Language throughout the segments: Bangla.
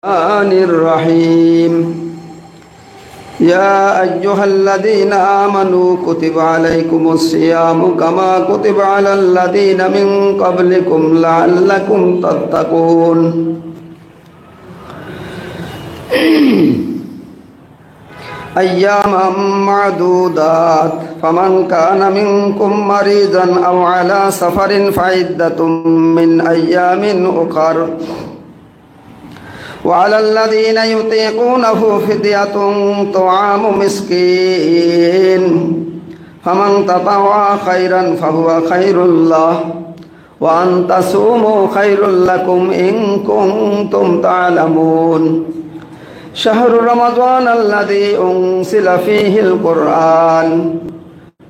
الرحمن الرحيم يا أيها الذين آمنوا كتب عليكم الصيام كما كتب على الذين من قبلكم لعلكم تتقون أياما معدودات فمن كان منكم مريضا أو على سفر فعدة من أيام أخر وعلى الذين يطيقونه فدية طعام مسكين فمن تطوع خيرا فهو خير له وأن تصوموا خير لكم إن كنتم تعلمون شهر رمضان الذي أنزل فيه القرآن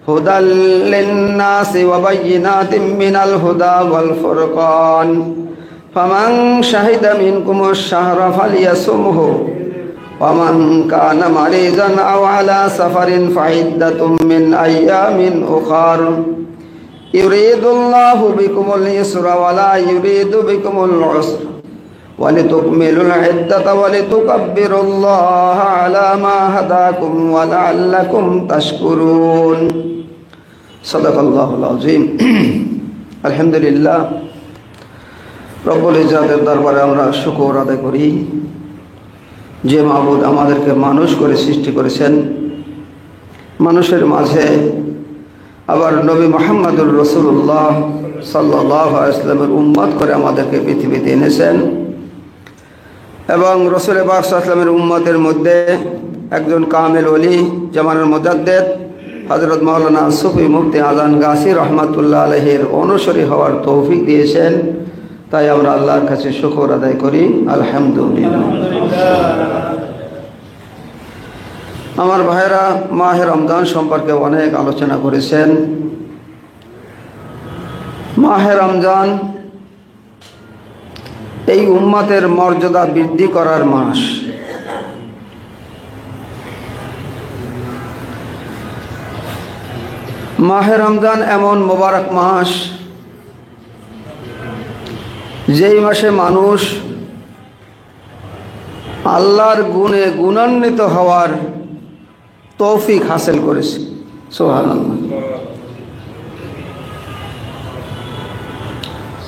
هدى للناس وبينات من الهدى والفرقان فمن شهد منكم الشهر فليصمه ومن كان مريضا أو على سفر فعدة من أيام أخر يريد الله بكم اليسر ولا يريد بكم العسر ولتكملوا العدة ولتكبروا الله على ما هداكم ولعلكم تشكرون صدق الله العظيم الحمد لله রব্বুল ইজ্জতের দরবারে আমরা শুকর আদায় করি যে মাবুদ আমাদেরকে মানুষ করে সৃষ্টি করেছেন, মানুষের মাঝে আবার নবী মুহাম্মদুর রাসূলুল্লাহ সাল্লাল্লাহু আলাইহি ওয়াসাল্লামের উম্মত করে আমাদেরকে পৃথিবীতে এনেছেন এবং রাসূল পাক সাল্লাল্লাহু আলাইহি ওয়াসাল্লামের উম্মতের মধ্যে একজন কামেল ওলি জামানুল মুজাদ্দিদ হযরত মাওলানা সুফি মুফতি আজান গাছি রহমাতুল্লাহ আলাইহির অনুসারী হওয়ার তৌফিক দিয়েছেন। তাই আমরা আল্লাহর কাছে শুকর আদায় করি, আলহামদুলিল্লাহ। আমার ভাইরা মাহে রমজান সম্পর্কে অনেক আলোচনা করেছেন। মাহে রমজান এই উম্মতের মর্যাদা বৃদ্ধি করার মাস। মাহে রমজান এমন মোবারক মাস যেই মাসে মানুষ আল্লাহর গুণে গুণান্বিত হওয়ার তৌফিক হাসিল করেছে। সুবহানাল্লাহ।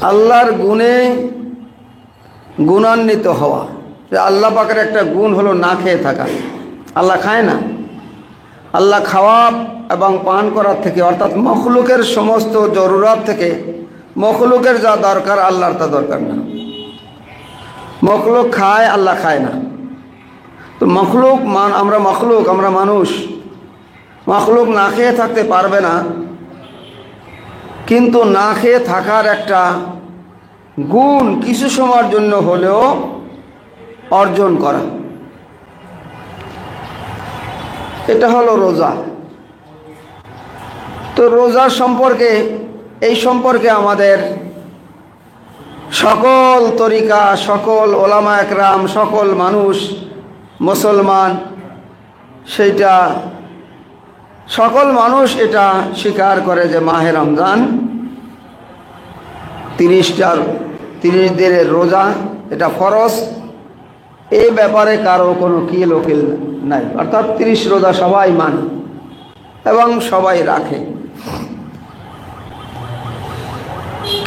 আল্লাহর গুণে গুণান্বিত হওয়া, আল্লাহ পাকের একটা গুণ হলো না খেয়ে থাকা। আল্লাহ খায় না, আল্লাহ খাওয়া এবং পান করার থেকে, অর্থাৎ মখলুকের সমস্ত জরুরত থেকে মখলুকের যা দরকার আল্লাহর তা দরকার না। মখলুক খায়, আল্লাহ খায় না। তো মখলুক আমরা মখলুক, আমরা মানুষ, মখলুক না খেয়ে থাকতে পারবে না, কিন্তু না খেয়ে থাকার একটা গুণ কিছু সময়ের জন্য হলেও অর্জন করা, এটা হলো রোজা। তো রোজার সম্পর্কে, এই সম্পর্কে আমাদের সকল তরিকা, সকল ওলামা একরাম, সকল মানুষ, মুসলমান, সেইটা সকল মানুষ এটা স্বীকার করে যে মাহে রমজান 30 দিনের রোজা, এটা ফরজ। এই ব্যাপারে কারো কোনো কিল ওকিল নাই, অর্থাৎ 30 রোজা সবাই মানে এবং সবাই রাখে।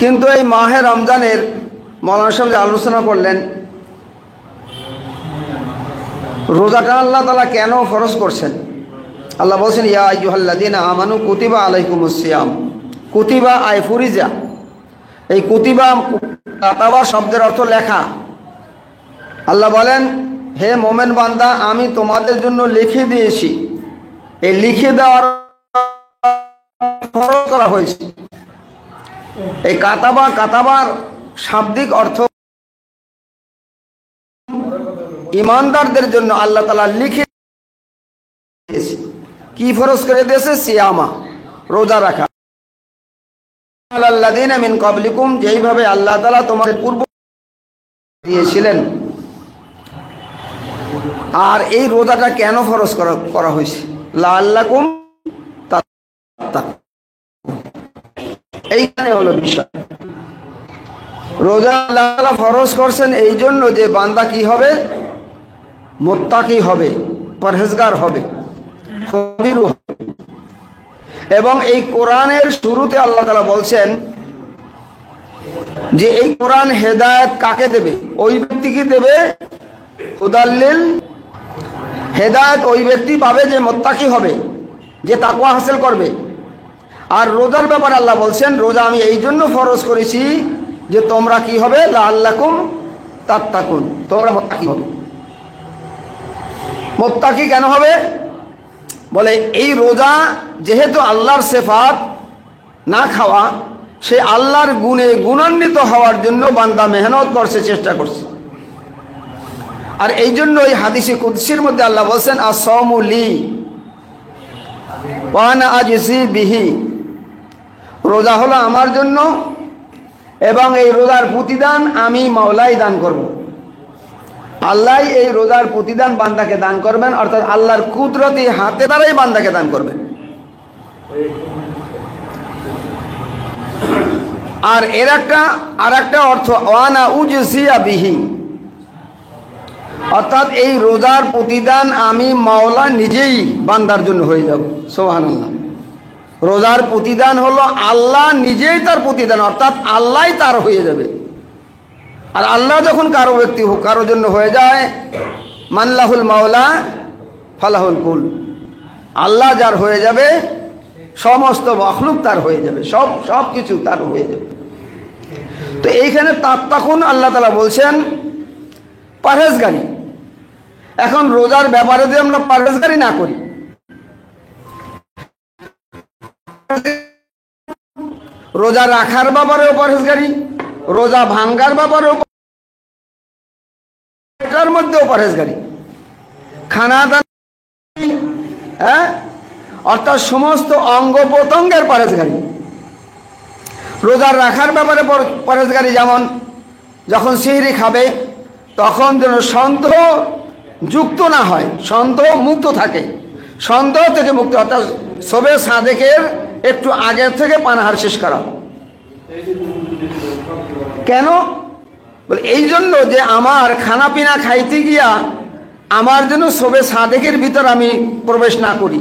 কিন্তু এই মাহে রমজানের মৌলানা সাহেব যে আলোচনা করলেন, রোজাটা আল্লাহ তাআলা কেন ফরজ করছেন? আল্লাহ বলছেন ইয়া আইয়ুহাল্লাযীনা আমানু কুতিবা আলাইকুমুস সিয়াম। কুতিবা আই ফুরিজা। এই কুতিবা কাতাবা শব্দের অর্থ লেখা। আল্লাহ বলেন হে মোমেন বান্দা, আমি তোমাদের জন্য লিখে দিয়েছি। এই লিখে দেওয়ার ফরজ করা হয়েছে। এই কাতাবার শাব্দিক অর্থ ইমানদারদের জন্য আল্লাহ তাআলা লিখে দিয়েছে। কি ফরজ করে দিয়েছে? সিয়ামা, রোজা রাখা। আলাল্লাযীনা মিন ক্বাবলিকুম, যেইভাবে আল্লাহ তাআলা তোমাদের পূর্ব দিয়েছিলেন। আর এই রোজাটা কেন ফরজ করা হয়েছে? লাআল্লাকুম তাত্তাকুন, এইখানে হলো বিষয়। রোজা আল্লাহ তাআলা ফরজ করছেন এই জন্য যে বান্দা কি হবে, মুত্তাকি হবে, পরহেজগার হবে, ভীরু হবে। এবং এই কোরআনের শুরুতে আল্লাহ তাআলা বলছেন যে এই কোরআন হেদায়েত কাকে দেবে, ওই ব্যক্তিকে দেবে, হুদাল্লিল, হেদায়েত ওই ব্যক্তি পাবে যে মুত্তাকি হবে, যে তাকওয়া হাসিল করবে। আর রোজার ব্যাপারে আল্লাহ বলছেন রোজা আমি এই জন্য ফরজ করেছি যে তোমরা কি হবে, লাআল্লাকুম তাত্তাকুন, তোমরা মুত্তাকি হবে। মুত্তাকি কেন হবে? বলে এই রোজা যেহেতু আল্লাহর সিফাত না খাওয়া, সে আল্লাহর গুণে গুণান্বিত হওয়ার জন্য বান্দা মেহনত করছে, চেষ্টা করছে। আর এই জন্য এই হাদিসে কুদসির মধ্যে আল্লাহ বলছেন আস-সাওমু লি ওয়া আনা আজজি বিহি, রোজা হলো আমার জন্য এবং এই রোজার প্রতিদান আমি মাওলাই দান করব। আল্লাহ এই রোজার প্রতিদান বান্দাকে দান করবেন, অর্থাৎ আল্লাহর কুদরতি হাতে দ্বারাই বান্দাকে দান করবেন। আর এর আর একটা অর্থ ওয়ানা উজসিয়া বিহি, অর্থাৎ এই রোজার প্রতিদান আমি মাওলা নিজেই বান্দার জন্য হয়ে যাব। সুবহানাল্লাহ। রোজার প্রতিদান হলো আল্লাহ নিজেই তার প্রতিদান, অর্থাৎ আল্লাহই তার হয়ে যাবে। আর আল্লাহ যখন কারো জন্য হয়ে যায়, মানলাহুল মাওলা ফালাহুল কুল, আল্লাহ যার হয়ে যাবে সমস্ত মখলুক তার হয়ে যাবে, সব কিছু তার হয়ে যাবে। তো এইখানে তাত্তাকুন আল্লাহ তাআলা বলছেন পরহেজগারি। এখন রোজার ব্যাপারে যদি আমরা পরহেজগারি না করি, রোজা রাখার ব্যাপারেও পরহেজগারি, রোজা ভাঙ্গার ব্যাপারেও, এটার মধ্যেও পরহেজগারি, খানা দান, হ্যাঁ, অর্থাৎ সমস্ত অঙ্গ প্রত্যঙ্গের পরহেজগারি। রোজা রাখার ব্যাপারে পরহেজগারি, যেমন যখন সিহরি খাবে তখন যেন সন্দেহ যুক্ত না হয়, সন্দেহ মুক্ত থাকে, সন্দেহ থেকে মুক্ত, অর্থাৎ সবে সাদেকের একটু আগের থেকে পানাহার শেষ করা। কেন? বলে এই জন্য যে আমার খানা পিনা খাইতে গিয়া আমার জন্য সবে সাদেকের ভিতর আমি প্রবেশ না করি,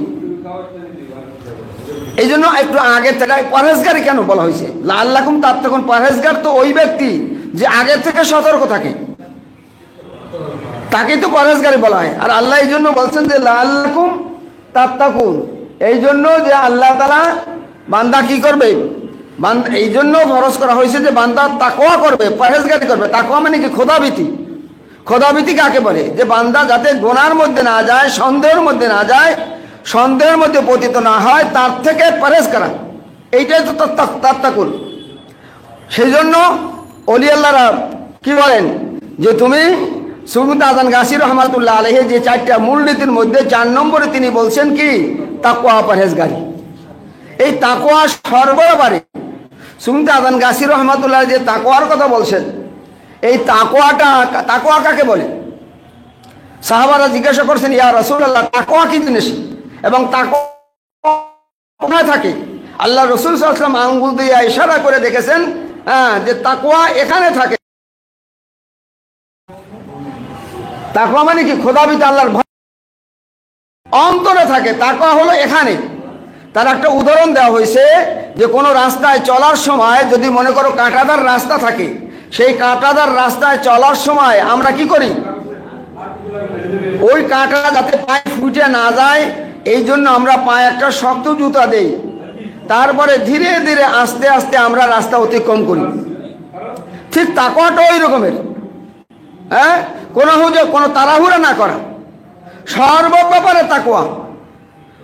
এই জন্য একটু আগের থেকে। পরহেজগারি কেন বলা হয়েছে? লাআল্লাকুম তাত্তাকুন, পরহেজগার তো ওই ব্যক্তি যে আগের থেকে সতর্ক থাকে, তাকেই তো পরহেজগারি বলা হয়। আর আল্লাহ এই জন্য বলছেন যে লাআল্লাকুম তাত্তাকুন, এই জন্য যে আল্লাহ তাআলা বান্দা কি করবে, এই জন্য ফরজ করা হয়েছে যে বান্দা তাকওয়া করবে, পরহেজগারি করবে। তাকওয়া মানে কি? খোদাভীতি। খোদাভীতি কাকে বলে? যে বান্দা যাতে গুনার মধ্যে না যায়, সন্দেহের মধ্যে না যায়, সন্দেহের মধ্যে পতিত না হয়, তার থেকে পরহেজ করা, এইটাই তো তাত্তাকুন। সেই জন্য ওলি আল্লাহরা কি বলেন যে তুমি সুবুত আযান গাছি রহমাতুল্লাহ আলাইহি যে চারটা মূলনীতির মধ্যে 4 নম্বরে তিনি বলছেন কি? তাকওয়া, পরহেজগারি। এই তাকওয়া সর্বব্যাপারে সুবুত আযান গাছি রহমাতুল্লাহ যে তাকওয়ার কথা বলছেন, এই তাকওয়া কাকে বলে? সাহাবারা জিজ্ঞাসা করছেন, ইয়া রাসূলুল্লাহ, তাকওয়া কি জিনিস এবং তাকওয়া কোথায় থাকে? আল্লাহ রাসূল সাল্লাল্লাহু আলাইহি ওয়াসাল্লাম আঙ্গুল দিয়ে ইশারা করে দেখেছেন, যে তাকওয়া এখানে থাকে। তাকওয়া মানে কি? খোদাভীতি, আল্লাহর ভয় অন্তরে থাকে। তাকওয়া হলো এখানে। তার একটা উদাহরণ দেওয়া হয়েছে যে কোনো রাস্তায় চলার সময় যদি মনে করো কাঁটাদার রাস্তা থাকে, সেই কাঁটাদার রাস্তায় চলার সময় আমরা কি করি? ওই কাঁটা যাতে পায়ে ফুটে না যায় এই জন্য আমরা পায়ে একটা শক্ত জুতা দেই, তারপরে ধীরে ধীরে আস্তে আস্তে আমরা রাস্তা অতিক্রম করি। ঠিক তাকওয়াটা ওই রকমের, হ্যাঁ, কোনো তাড়াহুড়া না করা, সর্ব ব্যাপারে তাকওয়া,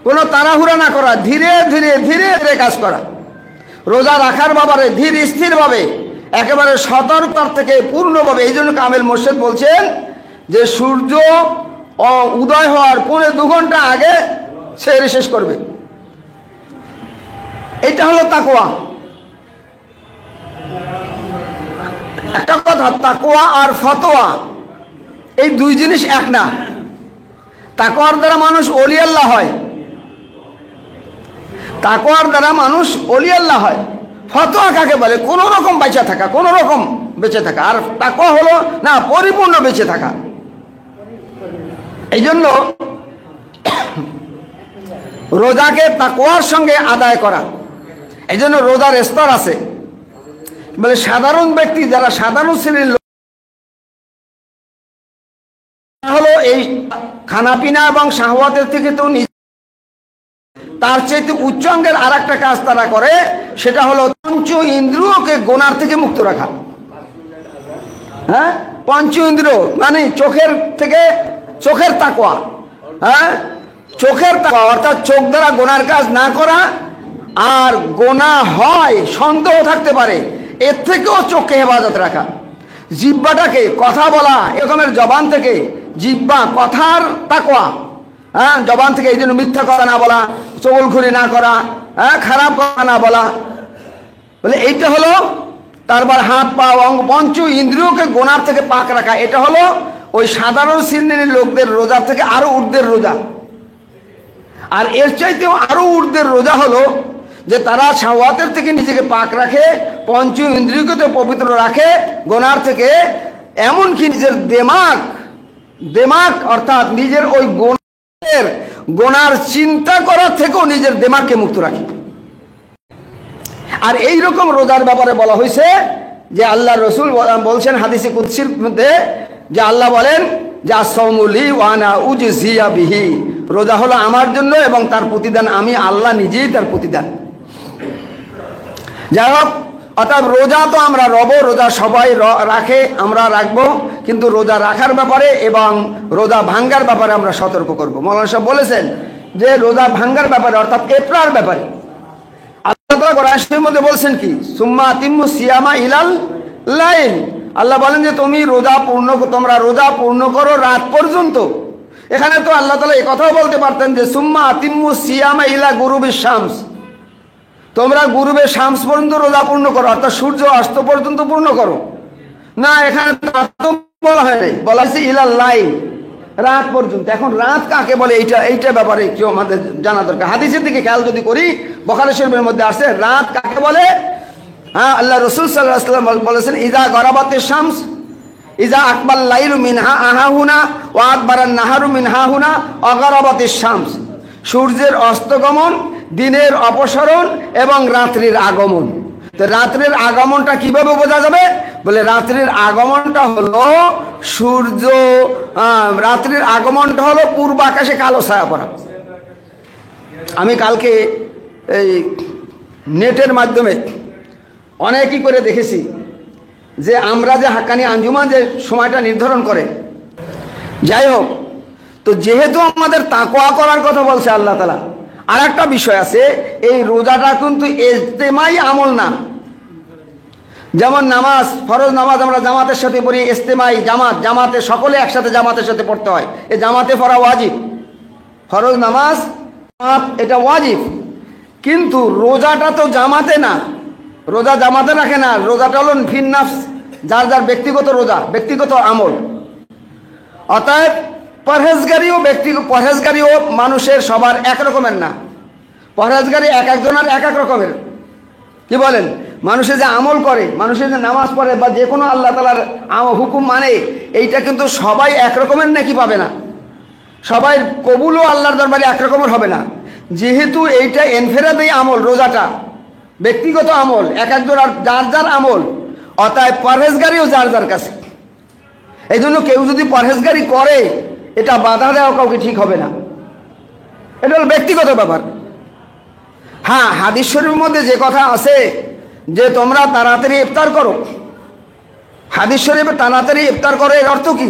কোনো তাড়াহুড়া না করা, ধীরে ধীরে ধীরে ধীরে কাজ করা। রোজা রাখার ব্যাপারে ধীর স্থিরভাবে, একেবারে সতর্কতার থেকে পূর্ণভাবে। এই জন্য কামেল মোর্শেদ বলছেন যে সূর্য উদয় হওয়ার 2.5 ঘন্টা আগে সেহরি শেষ করবে। এটা হলো তাকওয়া। একটা কথা, তাকওয়া আর ফতোয়া এই দুই জিনিস এক না। তাকওয়ার দ্বারা মানুষ ওলি আল্লাহ হয়, তাকওয়ার দ্বারা মানুষ ওলি আল্লাহ হয়। ফতোয়া কাকে বলে? কোনো রকম বাইচা থাকা, কোনো রকম বেঁচে থাকা। আর তাকওয়া হলো না পরিপূর্ণ বেঁচে থাকা। এই জন্য রোজাকে তাকওয়ার সঙ্গে আদায় করা। এই জন্য রোজার স্তর আছে, বলে সাধারণ ব্যক্তি যারা সাধারণ শ্রেণীর লোক হলো এই খানাপিনা এবং শাহওয়াতের থেকে তো তার চাইতে উচ্চ অঙ্গের আর একটা কাজ তারা করে, সেটা হলো পঞ্চ ইন্দ্রিয়কে গোনার থেকে মুক্ত রাখা। হ্যাঁ, পঞ্চ ইন্দ্রিয় মানে চোখের তাকওয়া। হ্যাঁ, চোখের তাকওয়া অর্থাৎ চোখ দ্বারা গোনার কাজ না করা, আর গোনা হয় সন্দেহ থাকতে পারে এর থেকেও চোখকে হেফাজত রাখা। জিহ্বাটাকে কথা বলা এরকমের জবান থেকে, জিহ্বা কথার তাকওয়া। হ্যাঁ, জবান থেকে এই জন্য মিথ্যা কথা না বলা, চগলখুরি না করা, হ্যাঁ, খারাপ কথা না বলা, বলে এইটা হলো। তারপর হাত পা অঙ্গ পঞ্চ ইন্দ্রিয়কে গোনার থেকে পাক রাখা, এটা হলো ওই সাধারণ শ্রেণীর লোকদের রোজার থেকে আরো ঊর্ধ্বের রোজা। আর এর চাইতেও আরো ঊর্ধ্বের রোজা হলো যে তারা শাহওয়াতের থেকে নিজেকে পাক রাখে, পঞ্চ ইন্দ্রিয়কে পবিত্র রাখে গোনার থেকে, এমনকি নিজের দেমাগ অর্থাৎ নিজের ওই গোনার চিন্তা করার থেকেও নিজের দেমাগকে মুক্ত রাখে। আর এই রকম রোজার ব্যাপারে বলা হয়েছে যে আল্লাহ রসুল বলছেন হাদিসে কুদসির মধ্যে, যে আল্লাহ বলেন যে আস-সাওমু লি ওয়া আনা উজজিয়া বিহি, রোজা হলো আমার জন্য এবং তার প্রতিদান আমি আল্লাহ নিজেই তার প্রতিদান। যাই হোক, অর্থাৎ রোজা তো আমরা রোজা সবাই রাখে, আমরা রাখবো, কিন্তু রোজা রাখার ব্যাপারে এবং রোজা ভাঙ্গার ব্যাপারে আমরা সতর্ক করব। মৌলানা সাহেব বলেছেন যে রোজা ভাঙ্গার ব্যাপারে অর্থাৎ ইফতার ব্যাপারে আল্লাহ তাআলা কোরআনের মধ্যে বলছেন কি, সুম্মা আতিম্মু সিয়ামা ইলাল লাইল। আল্লাহ বলেন যে তোমরা রোজা পূর্ণ করো রাত পর্যন্ত। এখানে তো আল্লাহ তাআলা এই কথাও বলতে পারতেন যে সুম্মা আতিম্মু সিয়ামা ইলা গুরুবিশ শামস, তোমরা গুরুবে শামস পর্যন্ত রোজা পূর্ণ করো, অর্থাৎ সূর্য অস্ত পর্যন্ত পূর্ণ করো। না, এখানে বলা হয় নাই, বলা হয়েছে ইলাল লাইল, রাত পর্যন্ত। এখন রাত কাকে বলে এইটা ব্যাপারে কেউ আমাদের জানা দরকার। হাদিসের দিকে খেয়াল যদি করি, বুখারী শরীফের মধ্যে আছে রাত কাকে বলে। হ্যাঁ, আল্লাহ রাসূল সাল্লাল্লাহু আলাইহি ওয়াসাল্লাম বলেছেন ইজা গরাবাতিশ শামস ইজা আকবাল লাইলু মিনহা আহাহুনা ওয়া আকবারান নাহারু মিনহা হুনা ওয়া গরাবাতিশ শামস, সূর্যের অস্তগমন, দিনের অপসরণ এবং রাত্রির আগমন। তো রাত্রির আগমনটা কিভাবে বোঝা যাবে? বলে রাত্রির আগমনটা হলো রাত্রির আগমনটা হলো পূর্ব আকাশে কালো ছায়া পড়া। আমি কালকে এই নেটের মাধ্যমে অনেকই করে দেখেছি যে আমরা যে হাক্কানি আঞ্জুমান যে সময়টা নির্ধারণ করে, যাই হোক, তো যেহেতু আমাদের তাকওয়া করার কথা বলছে আল্লাহ তাআলা, আর একটা বিষয় আছে, এই রোজাটা কিন্তু ইজতেমাই আমল না। যেমন নামাজ, ফরজ নামাজ আমরা জামাতের সাথে পড়ি, ইজতেমাই জামাতে সকলে একসাথে জামাতের সাথে পড়তে হয়, এই জামাতে পড়া ওয়াজিব। ফরজ নামাজ এটা ওয়াজিব, কিন্তু রোজাটা তো জামাতে না, রোজা জামাতে রাখে না। রোজাটা হলো ফিন নাফস, যার যার ব্যক্তিগত রোজা, ব্যক্তিগত আমল। অতএব পরহেজগারিও মানুষের সবার এক রকমের না। পরহেজগারি এক একজনের এক এক রকমের। কি বলেন? মানুষের যে আমল করে, মানুষের যে নামাজ পড়ে বা যে কোনো আল্লাহ তাআলার হুকুম মানে, এইটা কিন্তু সবাই এক রকমের নাকি পাবে না, সবাই কবুলও আল্লাহর দরবারে এক রকমের হবে না। যেহেতু এইটা এনফেরাদি আমল, রোজাটা ব্যক্তিগত আমল, এক একজনের যার যার আমল, অতএব পরহেজগারিও যার যার কাছে। এই জন্য কেউ যদি পরহেজগারি করে, এটা বাধা দেওয়া কাউকে ঠিক হবে না, এটা হল ব্যক্তিগত ব্যাপার। হ্যাঁ, হাদিস শরীফের মধ্যে যে কথা আছে যে তোমরা তাড়াতাড়ি ইফতার করো, হাদিস শরীফে তাড়াতাড়ি ইফতার করো, এর অর্থ কি?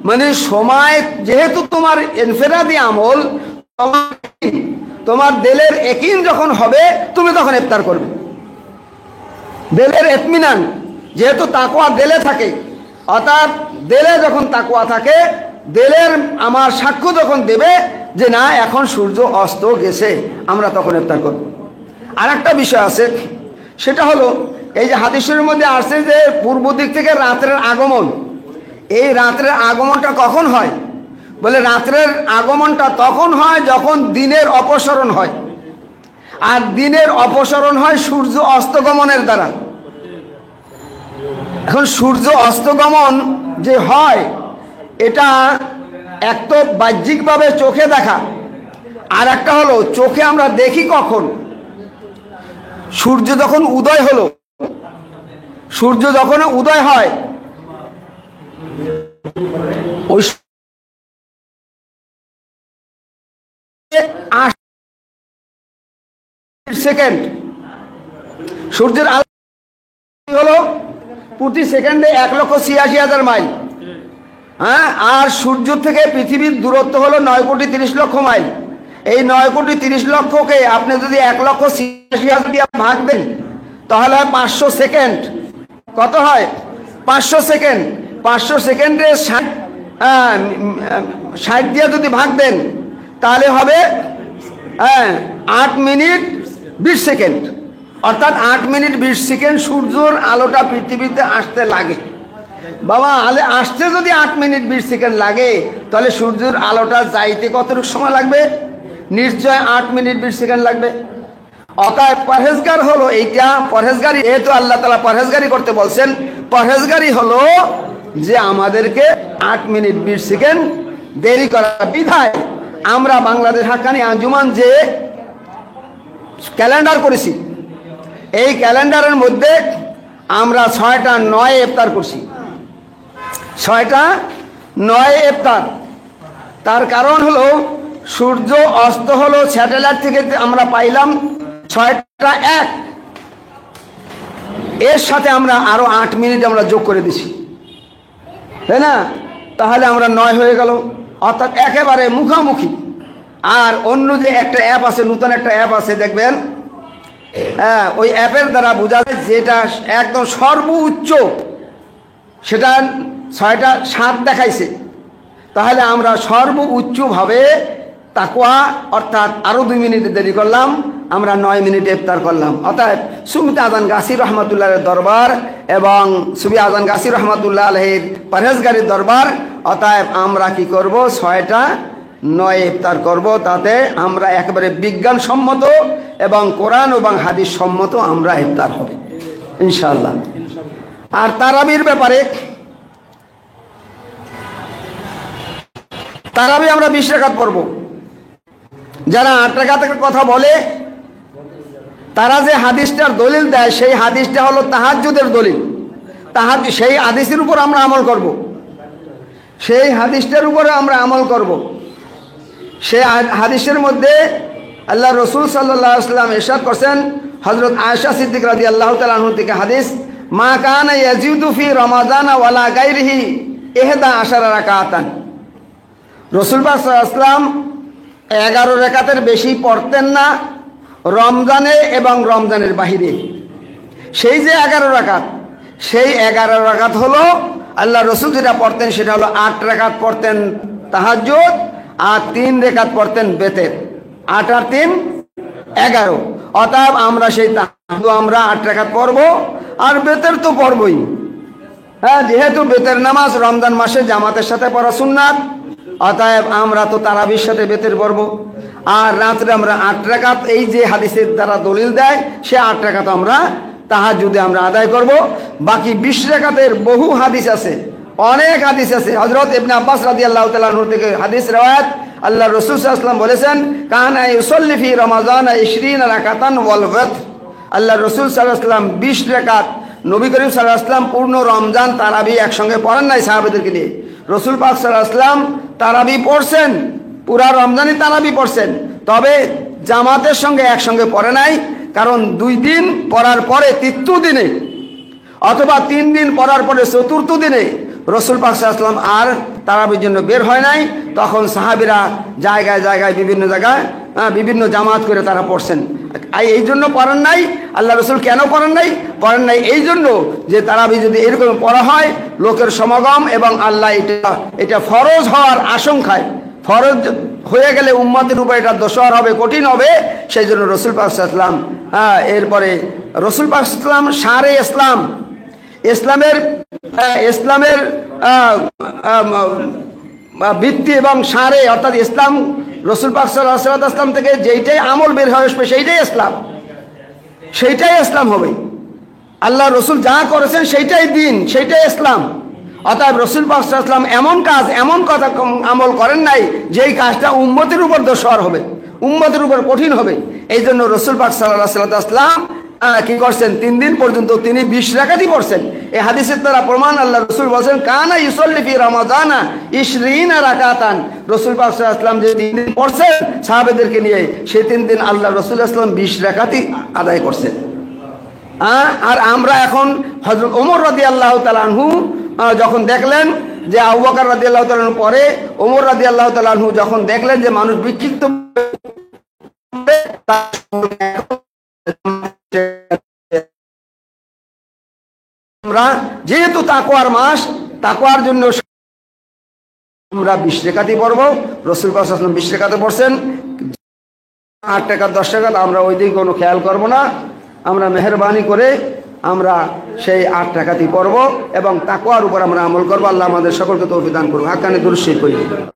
মানে সময় যেহেতু তোমার ইনফেরাদি আমল, তোমার দিলের ইয়াকিন যখন হবে তুমি তখন ইফতার করবে। দিলের ইতমিনান, যেহেতু তাকওয়া দিলে থাকে, অর্থাৎ দিলে যখন তাকওয়া থাকে, দিলের আমার সাক্ষ্য যখন দেবে যে না এখন সূর্য অস্ত গেছে, আমরা তখন ইফতার করব। আর একটা বিষয় আছে, সেটা হলো এই যে হাদিসের মধ্যে আসছে যে পূর্ব দিক থেকে রাত্রের আগমন। এই রাত্রের আগমনটা কখন হয়? বলে রাত্রের আগমনটা তখন হয় যখন দিনের অপসরণ হয়, আর দিনের অপসরণ হয় সূর্য অস্তগমনের দ্বারা। এখন সূর্য অস্তগমন যে হয় এটা এক তো বাহ্যিকভাবে চোখে দেখা, আর একটা হলো চোখে আমরা দেখি কখন। সূর্য যখন উদয় হলো, সূর্য যখন উদয় হয় ওই সেকেন্ড সূর্যের আলো হলো প্রতি সেকেন্ডে 1,86,000 মাইল। হ্যাঁ, আর সূর্য থেকে পৃথিবীর দূরত্ব হলো 9,30,00,000 মাইল। এই 9,30,00,000কে আপনি যদি 1,86,000 দিয়ে ভাগ দেন তাহলে 500 সেকেন্ড। কত হয়? 500 সেকেন্ড। 500 সেকেন্ডে 60 দিয়ে যদি ভাগ দেন তাহলে হবে 8 মিনিট 20 সেকেন্ড। অর্থাৎ 8 মিনিট 20 সেকেন্ড সূর্যের আলোটা পৃথিবীতে আসতে লাগে। বাবা, আসতে যদি 8 মিনিট 20 সেকেন্ড লাগে তাহলে সূর্যের আলোটা যাইতে কতটুকু সময় লাগবে? নিশ্চয় 8 মিনিট 20 সেকেন্ড লাগবে। অতএব পরহেজগার হলো এইটা। পরহেজগারি, যেহেতু আল্লাহ তাআলা পরহেজগারি করতে বলছেন, পরহেজগারি হলো যে আমাদেরকে 8 মিনিট 20 সেকেন্ড দেরি করা। বিধায় আমরা বাংলাদেশ হাক্কানি আঞ্জুমান যে ক্যালেন্ডার করেছি, এই ক্যালেন্ডারের মধ্যে আমরা 6টা 9 ইফতার করছি। 6টা 9 ইফতার। তার কারণ হলো সূর্য অস্ত হলো স্যাটেলাইট থেকে আমরা পাইলাম 6টা 1, এর সাথে আমরা আরো 8 মিনিট আমরা যোগ করে দিছি, তাই না? তাহলে আমরা 9 হয়ে গেল, অর্থাৎ একেবারে মুখামুখি। আর অন্য যে একটা অ্যাপ আছে, নতুন একটা অ্যাপ আছে দেখবেন, হ্যাঁ, ওই অ্যাপের দ্বারা বোঝা যায় যেটা একদম সর্বোচ্চ সেটা 6টা 7 দেখাইছে। তাহলে আমরা সর্বোচ্চভাবে তাকওয়া অর্থাৎ আরো 2 মিনিট দেরি করলাম, আমরা 9 মিনিটে ইফতার করলাম। অর্থাৎ সুফি আজান গাছি রহমাতুল্লাহের দরবার এবং সুফি আজান গাছি রহমাতুল্লাহ আলাইহির পরহেজগারির দরবার। অতএব আমরা কি করব? 6টা 9 ইফতার করব। তাতে আমরা একেবারে বিজ্ঞানসম্মত এবং কোরআন এবং হাদিস সম্মত আমরা ইফতার হবে ইনশাআল্লাহ। আর তারাবির ব্যাপারে, তারাবি আমরা 20 রাকাত পড়ব। যারা 8 রাকাতের কথা বলে তারা যে হাদিসটার দলিল দেয় সেই হাদিসটা হলো তাহাজ্জুদের দলিল। সেই হাদিসের উপর আমরা আমল করব, সেই হাদিসটার উপরে আমরা আমল করব। সেই হাদিসের মধ্যে আল্লাহ রসুল সাল্লাল্লাহু আলাইহি ওয়াসাল্লাম ইরশাদ করেছেন, হযরত আয়েশা সিদ্দিকা রাদিয়াল্লাহু তাআলা আনহা থেকে হাদিস, মা কানা ইয়াজিদু ফি রমাদান ওয়ালা গায়রিহি 11 রাকাতান। রাসূল পাক সাল্লাল্লাহু আলাইহি ওয়াসাল্লাম 11 রাকাতের বেশি পড়তেন না রমজানে এবং রমজানের বাহিরে। সেই যে 11 রাকাত, সেই 11 রাকাত হলো আল্লাহ রসুল যেটা পড়তেন সেটা হলো 8 রাকাত পড়তেন তাহাজ্জুদ আর 3 রাকাত পড়তেন বেতের। 8 আর 3 11। অতএব আমরা সেই তাহাজ্জুদ আমরা 8 রাকাত পড়ব আর বেতের তো পড়বই। হ্যাঁ, যেহেতু বেতের নামাজ রমজান মাসে জামাতের সাথে পড়া সুন্নাত, অতএব আমরা তো তারাবির সাথে বেতের পড়ব। আর রাত্রে আমরা 8 রাকাত, এই যে হাদিসের দ্বারা দলিল দেয় সে 8 রাকাত আমরা তাহাজ্জুদে আমরা আদায় করব। বাকি 20 রাকাতের বহু হাদিস আছে, অনেক হাদিস আছে। হযরত ইবনে আব্বাস রাদিয়াল্লাহু তাআলা আনহু থেকে হাদিস রওয়ায়াত, আল্লাহ রাসূল সাল্লাল্লাহু আলাইহি ওয়াসাল্লাম বলেছেন, কানা ইউসাল্লি ফি রমাদান 20 রাকাতান ওয়াল ওয়াতর। আল্লাহ রাসূল সাল্লাল্লাহু আলাইহি ওয়াসাল্লাম 20 রাকাত, নবী করিম সাল্লাল্লাহু আলাইহি ওয়াসাল্লাম পূর্ণ রমজান তারাবি একসঙ্গে পড়েন নাই সাহাবাদেরকে নিয়ে। রাসূল পাক সাল্লাল্লাহু আলাইহি ওয়াসাল্লাম তারাবি পড়ছেন, পুরা রমজানই তারাবি পড়ছেন, তবে জামাতের সঙ্গে একসঙ্গে পড়ে নাই। কারণ 2 দিন পড়ার পরে 3র্থ দিনে অথবা 3 দিন পড়ার পরে 4র্থ দিনে রাসূল পাক সাল্লাল্লাহু আলাইহি ওয়াসাল্লাম আর তারাবির জন্য বের হয় নাই। তখন সাহাবীরা জায়গায় জায়গায় বিভিন্ন জায়গায় বিভিন্ন জামাত করে তারা পড়ছেন। এই জন্য পড়েন নাই। আল্লাহ রসুল কেন পড়েন নাই? পড়েন নাই এই জন্য যে তারাবি যদি এরকম পড়া হয় লোকের সমাগম এবং আল্লাহ এটা ফরজ হওয়ার আশঙ্কায়, ফরজ হয়ে গেলে উম্মতের উপর এটা দোষর হবে, কঠিন হবে। সেই জন্য রাসূল পাক সাল্লাল্লাহু আলাইহি ওয়াসাল্লাম এরপরে রাসূল পাক সাল্লাল্লাহু আলাইহি ওয়াসাল্লাম সারে ইসলামের ভিত্তি এবং সারে অর্থাৎ ইসলাম, রাসূল পাক সাল্লাল্লাহু আলাইহি ওয়াসাল্লাম থেকে যেইটাই আমল বের হয়ে আসবে সেইটাই ইসলাম, সেইটাই ইসলাম হবে। আল্লাহ রসুল যা করেছেন সেইটাই দিন, সেইটাই ইসলাম। অতএব রসুল পাক সাল্লাল্লাহু আলাইহি ওয়াসাল্লাম এমন কাজ, এমন কথা আমল করেন নাই যেই কাজটা উম্মতের উপর দোষর হবে, উম্মতের উপর কঠিন হবে। এই জন্য রসুল পাক সাল্লাল্লাহু আলাইহি ওয়াসাল্লাম কি করছেন, 3 দিন পর্যন্ত তিনি 20 রাকাতই পড়ছেন। এই হাদিসের দ্বারা প্রমাণ, আল্লাহ রসুল বলছেন কানা ইউসাল্লি ফি রমাদানা 20 রাকাতান। রসুল পাক সাল্লাল্লাহু আলাইহি ওয়াসাল্লাম যে 3 দিন পড়ছেন সাহাবেদেরকে নিয়ে, সেই 3 দিন আল্লাহ রসুল সাল্লাল্লাহু আলাইহি ওয়াসাল্লাম 20 রাকাতই আদায় করছেন। আর আমরা এখন হযরত ওমর রাদিয়াল্লাহু তাআলা আনহু যখন দেখলেন যে আবু বকর রাদিয়াল্লাহু তাআলা আনহু পরে ওমর রাদিয়াল্লাহু তাআলা আনহু যখন দেখলেন যে মানুষ বিক্ষিপ্ত, আমরা যেহেতু তাকওয়ার মাস, তাকওয়ার জন্য আমরা 20 রাকাতই পড়ব। রাসূল পাক সাল্লাল্লাহু আলাইহি ওয়াসাল্লাম 20 রাকাতে পড়ছেন। 8 টাকা 10 টাকা আমরা ওই দিকে কোনো খেয়াল করব না। আমরা মেহেরবানি করে আমরা সেই 8 টাকাতেই পড়ব এবং তাকওয়ার উপর আমরা আমল করব। আল্লাহ আমাদের সকলকে তৌফিক দান করুন। হাক্কানি দুরূদ শরীফ পড়ি।